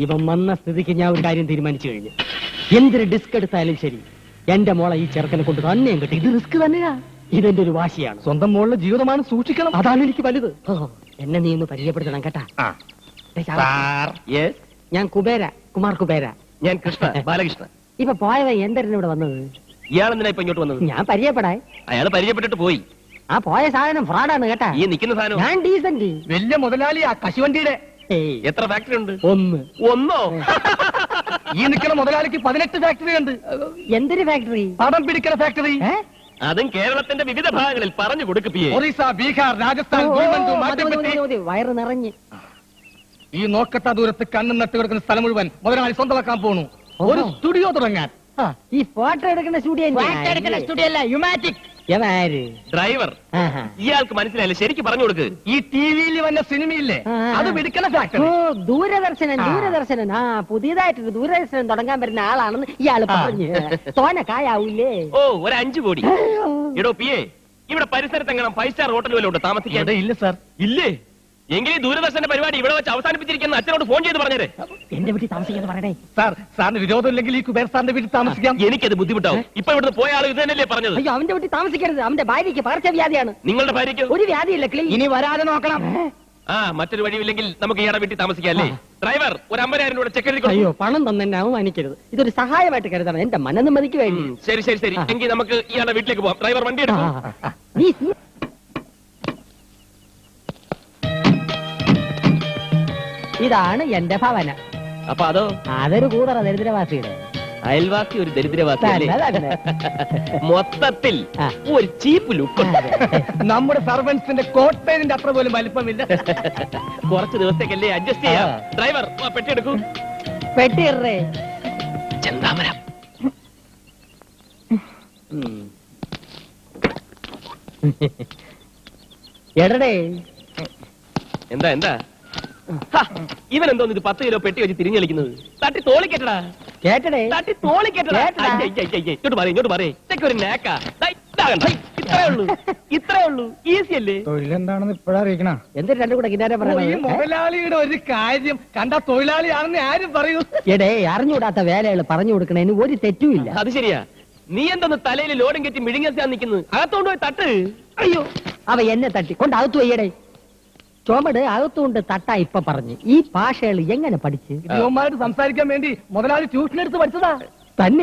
ഇവൻ വന്ന സ്ഥിതിക്ക് ഞാൻ ഒരു കാര്യം തീരുമാനിച്ചു കഴിഞ്ഞു. എന്തൊരു ഡിസ്ക് എടുത്താലും ശരി, എന്റെ മോളെ ഈ ചെറുക്കനെ കൊണ്ട് തന്നെയും കിട്ടി. ഇത് റിസ്ക് തന്നെയാ, ഇതെന്റെ ഒരു വാശിയാണ്. സ്വന്തം മോളുടെ ജീവിതമാണ്, സൂക്ഷിക്കണം. അതാണ് എനിക്ക് വലുത്. എന്നെ നീ ഒന്ന് പരിചയപ്പെടുത്തണം കേട്ടാ. ഞാൻ കുമാർ കുബേര. ഞാൻ കൃഷ്ണ, ബാലകൃഷ്ണ. ഇപ്പൊ പോയവൻ എന്തിനാ ഇവിടെ വന്നത്? ഇയാളെന്തിനാ ഇപ്പൊ ഇങ്ങോട്ട് വന്നത്? ഞാൻ പരിചയപ്പെടാൻ. അയാൾ പരിചയപ്പെട്ടിട്ട് പോയി. ആ പോയ സാധനം ഫ്രോഡാണ് കേട്ടാ. ഈ നിൽക്കുന്ന സാധനം ഞാൻ ഡീസന്റ്. വലിയ മുതലാളി ആ കശുവണ്ടിയുടെ. എത്ര ഫാക്ടറി ഉണ്ട്? ഒന്നോ? ഈ നിൽക്കുന്ന മുതലാളിക്ക് 18 ഫാക്ടറി ഉണ്ട്. എന്തൊരു ഫാക്ടറി? പടം പിടിക്കുന്ന ഫാക്ടറി. അതും കേരളത്തിന്റെ വിവിധ ഭാഗങ്ങളിൽ പറഞ്ഞു കൊടുക്കുകയെ. ഒറീസ, ബീഹാർ, രാജസ്ഥാൻ, വയറ് നിറഞ്ഞ്. ഈ നോക്കത്ത ദൂരത്ത് കണ്ണും നട്ട് കിടക്കുന്ന സ്ഥലം മുഴുവൻ മുതലാളി സ്വന്തമാക്കാൻ പോണു. ഒരു സ്റ്റുഡിയോ തുടങ്ങാൻ. ഈ ഫോട്ടോ എടുക്കുന്ന സ്റ്റുഡിയോ അല്ല, യുമാറ്റിക്. ഡ്രൈവർ. ഇയാൾക്ക് മനസ്സിലായില്ല, ശരിക്കും പറഞ്ഞു കൊടുക്ക്. ഈ ടിവിയിൽ വന്ന സിനിമയില്ലേ, അത് പിടിക്കുന്ന ഫാക്ടറി. ദൂരദർശനൻ. പുതിയതായിട്ടൊരു ദൂരദർശനം തുടങ്ങാൻ വരുന്ന ആളാണെന്ന് ഇയാൾ പറഞ്ഞു. തോനെ കായാവൂലേ? ഓ, ഒരു 5 കോടി. എടോ പിയെ, ഇവിടെ പരിസരത്ത് എങ്ങനെ 5 സ്റ്റാർ ഹോട്ടൽ വല്ല ഉണ്ട് താമസിക്കാൻ? ഇല്ല സാർ. ഇല്ലേ? എങ്കിൽ ദൂരദർശന്റെ പരിപാടി ഇവിടെ വെച്ച് അവസാനിപ്പിച്ചിരിക്കുന്ന അച്ഛനോട് ഫോൺ ചെയ്ത് പറഞ്ഞേ. എന്റെ വീട്ടിൽ താമസിക്കാൻ പറയണേ. സാറിന് വിരോധമില്ലെങ്കിൽ ഈ കുബേർ സാറിന്റെ വീട്ടിൽ താമസിക്കാം. എനിക്കത് ബുദ്ധിമുട്ടാവും. ഇപ്പൊ ഇവിടുന്ന് പോയ ആൾ ഇത് തന്നെയല്ലേ പറഞ്ഞത്? അയ്യോ, അവന്റെ വീട്ടിൽ താമസിക്കരുത്. അവന്റെ ഭാര്യയ്ക്ക് പകർച്ചവ്യാധിയാണ്. നിങ്ങളുടെ ഭാര്യയ്ക്ക് ഒരു വ്യാധിയില്ല. ഇനി വരാതെ നോക്കണം. മറ്റൊരു വഴിയില്ലെങ്കിൽ നമുക്ക് ഇയാളുടെ വീട്ടിൽ താമസിക്കാം അല്ലേ? ഡ്രൈവർ, ഒരു 50,000 രൂപ ചെക്ക് എഴുതി. അയ്യോ, പണം തന്നെ എന്നെ അവമാനിക്കരുത്. ഇതൊരു സഹായമായിട്ട് കരുതണം, എന്റെ മനനിമ്മതിക്ക് വേണ്ടി. ശരി ശരി ശരി, എങ്കിൽ നമുക്ക് ഇയാളുടെ വീട്ടിലേക്ക് പോവാം. ഡ്രൈവർ, വണ്ടി എടുക്കും. ഇതാണ് എന്റെ ഭവനം. അപ്പൊ അതോ? അതൊരു കൂതറ ദരിദ്രവാസിയുടെ. അയൽവാസി ഒരു ദരിദ്രവാസി. മൊത്തത്തിൽ ഒരു ചീപ്പ് ലുക്ക്. നമ്മുടെ സർവൻസിന്റെ കോട്ടേജിന്റെ അത്ര പോലും വലിപ്പമില്ല. കുറച്ച് ദിവസത്തേക്കല്ലേ അഡ്ജസ്റ്റ് ചെയ്യാം. ഡ്രൈവർ, പെട്ടി എടുക്കൂ. പെട്ടി ഇറേ. ചെന്താമരം. എടേ, എന്താ എന്താ ഇവനെന്തോന്ന് ഇത് 10 കിലോ പെട്ടി വെച്ച് തിരിഞ്ഞളിക്കുന്നത്? തട്ടി തോളിക്കെട്ടടാ. കേട്ടടേ, തട്ടി തോളിക്കെട്ടടാ. ഇങ്ങോട്ട് പറയും, ഇങ്ങോട്ട് പറയും. ഇതൊക്കെ ഒരു നേക്ക. ഇത്രേ ഉള്ളൂ, ഇത്രേ ഉള്ളൂ. ഈസി അല്ലേ? തൊഴിലെന്താണെന്ന് ഇപ്പഴറിയിക്കണ. എന്തൊരു രണ്ടു കൂടെ കിന്നാരം പറയണത്? മുതലാളിയുടെ ഒരു കാര്യം കണ്ട തൊഴിലാളിയാണെന്ന് ആരും പറയൂ. എടേ, അറിഞ്ഞുകൂടാത്ത വേലകൾ പറഞ്ഞു കൊടുക്കണേന് ഒരു തെറ്റുമില്ല. അത് ശരിയാ. നീ എന്തൊന്ന് തലയിൽ ലോഡും കെറ്റി മിഴുങ്ങാൻ നിൽക്കുന്നത്? അകത്തോണ്ട് പോയി തട്ട്. അയ്യോ, അവ എന്നെ തട്ടി കൊണ്ട് അകത്തു വയ്യടേ. ചോമട് അകത്തുകൊണ്ട് തട്ടാ ഇപ്പൊ പറഞ്ഞു. ഈ ഭാഷകൾ എങ്ങനെ പഠിച്ച്? സംസാരിക്കാൻ വേണ്ടി മുതലാളി ട്യൂഷൻ എടുത്ത് പഠിച്ചതാ തന്നെ.